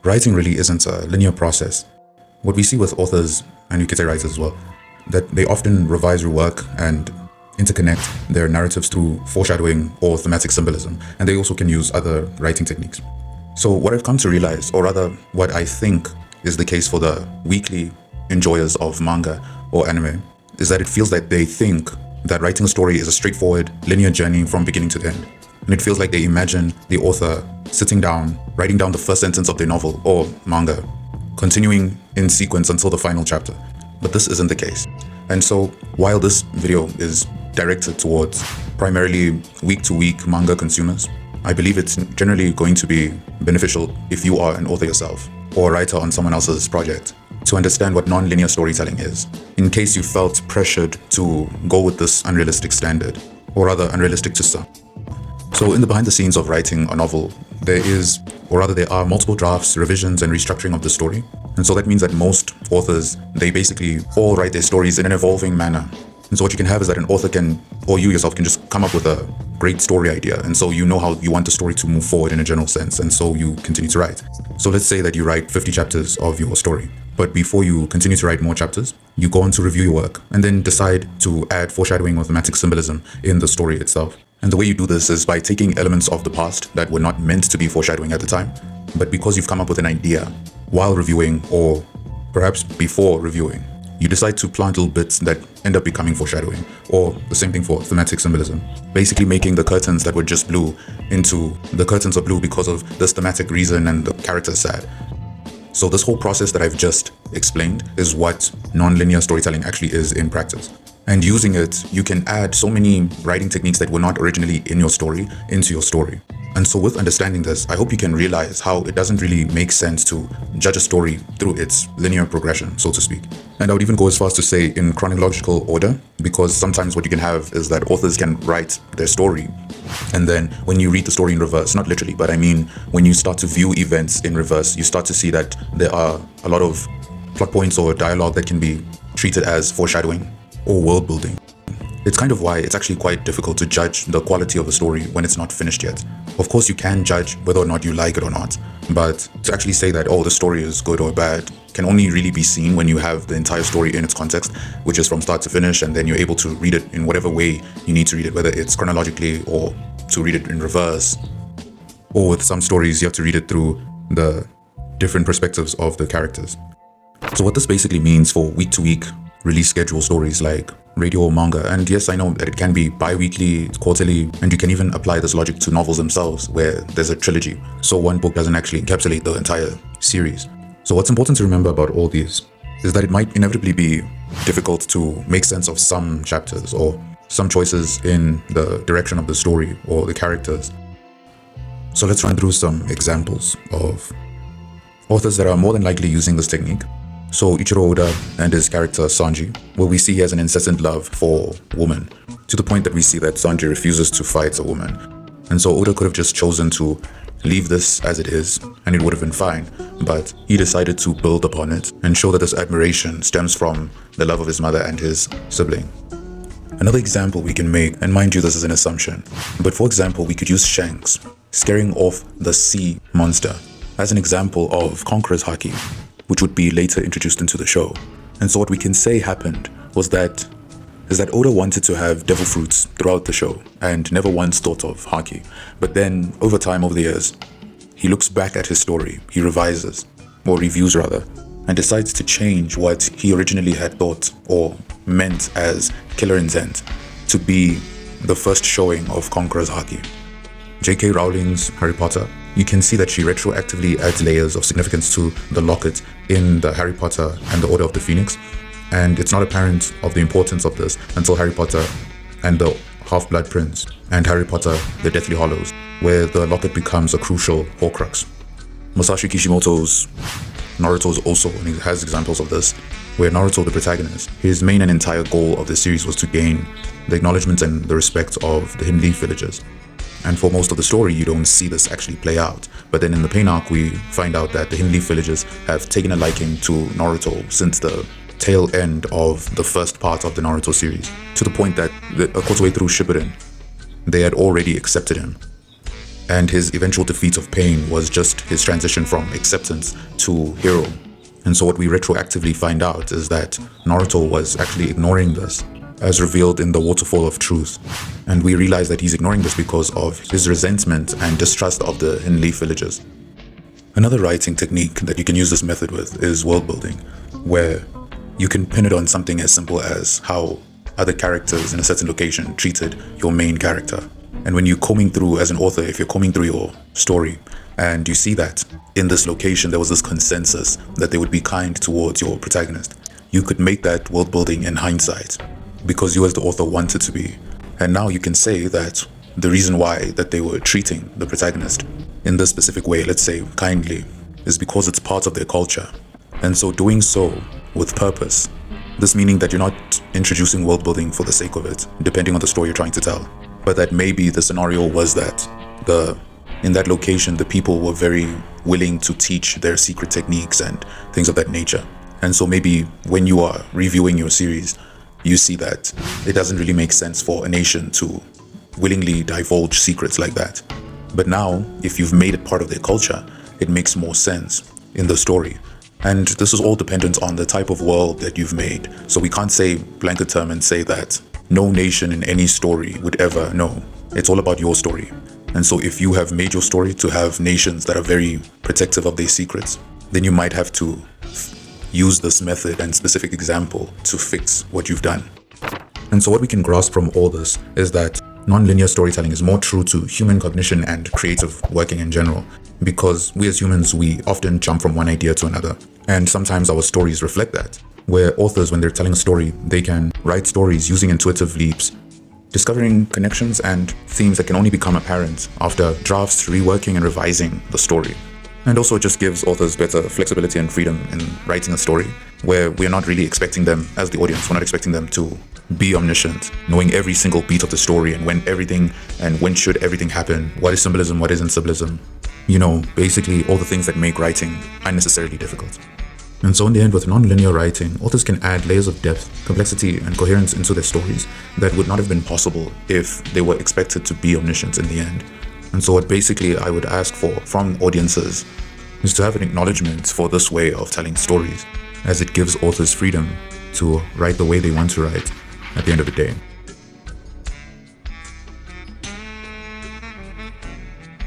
Writing really isn't a linear process. What we see with authors, and you could say writers as well, that they often revise, rework, and interconnect their narratives through foreshadowing or thematic symbolism, and they also can use other writing techniques. So what I've come to realize, or rather what I think is the case for the weekly enjoyers of manga or anime, is that it feels like they think that writing a story is a straightforward, linear journey from beginning to end. And it feels like they imagine the author sitting down, writing down the first sentence of their novel or manga, continuing in sequence until the final chapter. But this isn't the case. And so while this video is directed towards primarily week-to-week manga consumers, I believe it's generally going to be beneficial if you are an author yourself or a writer on someone else's project to understand what non-linear storytelling is, in case you felt pressured to go with this unrealistic standard, or rather unrealistic to some. So in the behind the scenes of writing a novel, there are multiple drafts, revisions, and restructuring of the story. And so that means that most authors, they basically all write their stories in an evolving manner. And so what you can have is that an author can, or you yourself can just come up with a great story idea. And so you know how you want the story to move forward in a general sense. And so you continue to write. So let's say that you write 50 chapters of your story. But before you continue to write more chapters, you go on to review your work and then decide to add foreshadowing or thematic symbolism in the story itself. And the way you do this is by taking elements of the past that were not meant to be foreshadowing at the time, but because you've come up with an idea while reviewing or perhaps before reviewing, you decide to plant little bits that end up becoming foreshadowing, or the same thing for thematic symbolism, basically making the curtains that were just blue into the curtains are blue because of this thematic reason and the character is sad. So this whole process that I've just explained is what non-linear storytelling actually is in practice. And using it, you can add so many writing techniques that were not originally in your story into your story. And so with understanding this, I hope you can realize how it doesn't really make sense to judge a story through its linear progression, so to speak. And I would even go as far as to say in chronological order, because sometimes what you can have is that authors can write their story, and then when you read the story in reverse, not literally, but I mean when you start to view events in reverse, you start to see that there are a lot of plot points or dialogue that can be treated as foreshadowing or world building. It's kind of why it's actually quite difficult to judge the quality of a story when it's not finished yet. Of course, you can judge whether or not you like it or not, but to actually say that, oh, the story is good or bad, can only really be seen when you have the entire story in its context, which is from start to finish, and then you're able to read it in whatever way you need to read it, whether it's chronologically or to read it in reverse. Or with some stories, you have to read it through the different perspectives of the characters. So what this basically means for week-to-week release schedule stories like radio or manga, and yes, I know that it can be bi-weekly, quarterly, and you can even apply this logic to novels themselves where there's a trilogy, so one book doesn't actually encapsulate the entire series. So what's important to remember about all these is that it might inevitably be difficult to make sense of some chapters or some choices in the direction of the story or the characters. So let's run through some examples of authors that are more than likely using this technique. So Ichiro Oda and his character Sanji, well, we see he has an incessant love for women, to the point that we see that Sanji refuses to fight a woman. And so Oda could have just chosen to leave this as it is, and it would have been fine, but he decided to build upon it and show that this admiration stems from the love of his mother and his sibling. Another example we can make, and mind you this is an assumption, but for example we could use Shanks scaring off the sea monster as an example of Conqueror's Haki, which would be later introduced into the show. And so what we can say happened is that Oda wanted to have devil fruits throughout the show and never once thought of Haki. But then over time, over the years, he looks back at his story, he revises, or reviews rather, and decides to change what he originally had thought or meant as killer intent to be the first showing of Conqueror's Haki. J.K. Rowling's Harry Potter, you can see that she retroactively adds layers of significance to the locket in the Harry Potter and the Order of the Phoenix, and it's not apparent of the importance of this until Harry Potter and the Half-Blood Prince and Harry Potter the Deathly Hallows, where the locket becomes a crucial Horcrux. Masashi Kishimoto's Naruto is also, and he has examples of this, where Naruto, the protagonist, his main and entire goal of the series was to gain the acknowledgement and the respect of the Hidden Leaf villagers. And for most of the story, you don't see this actually play out. But then in the Pain arc, we find out that the Hidden Leaf villagers have taken a liking to Naruto since the tail end of the first part of the Naruto series, to the point that a quarter way through Shippuden, they had already accepted him. and his eventual defeat of pain was just his transition from acceptance to hero. And so what we retroactively find out is that Naruto was actually ignoring this, as revealed in the Waterfall of Truth. And we realize that he's ignoring this because of his resentment and distrust of the Hinleaf villagers. Another writing technique that you can use this method with is world building, where you can pin it on something as simple as how other characters in a certain location treated your main character. And when you're combing through, as an author, if you're combing through your story and you see that in this location there was this consensus that they would be kind towards your protagonist, you could make that world building in hindsight because you as the author wanted to be. And now you can say that the reason why that they were treating the protagonist in this specific way, let's say kindly, is because it's part of their culture. And so doing so with purpose, this meaning that you're not introducing world building for the sake of it, depending on the story you're trying to tell, but that maybe the scenario was that in that location the people were very willing to teach their secret techniques and things of that nature. And so maybe when you are reviewing your series, you see that it doesn't really make sense for a nation to willingly divulge secrets like that. But now, if you've made it part of their culture, it makes more sense in the story. And this is all dependent on the type of world that you've made. So we can't say blanket term and say that no nation in any story would ever know. It's all about your story. And so if you have made your story to have nations that are very protective of their secrets, then you might have to use this method and specific example to fix what you've done. And so what we can grasp from all this is that non-linear storytelling is more true to human cognition and creative working in general, because we as humans, we often jump from one idea to another. And sometimes our stories reflect that, where authors, when they're telling a story, they can write stories using intuitive leaps, discovering connections and themes that can only become apparent after drafts, reworking and revising the story. And also it just gives authors better flexibility and freedom in writing a story, where we're not really expecting them, as the audience, we're not expecting them to be omniscient, knowing every single beat of the story and when should everything happen, what is symbolism, what isn't symbolism. Basically all the things that make writing unnecessarily difficult. And so in the end, with non-linear writing, authors can add layers of depth, complexity, and coherence into their stories that would not have been possible if they were expected to be omniscient in the end. And so what basically I would ask for from audiences is to have an acknowledgement for this way of telling stories, as it gives authors freedom to write the way they want to write at the end of the day.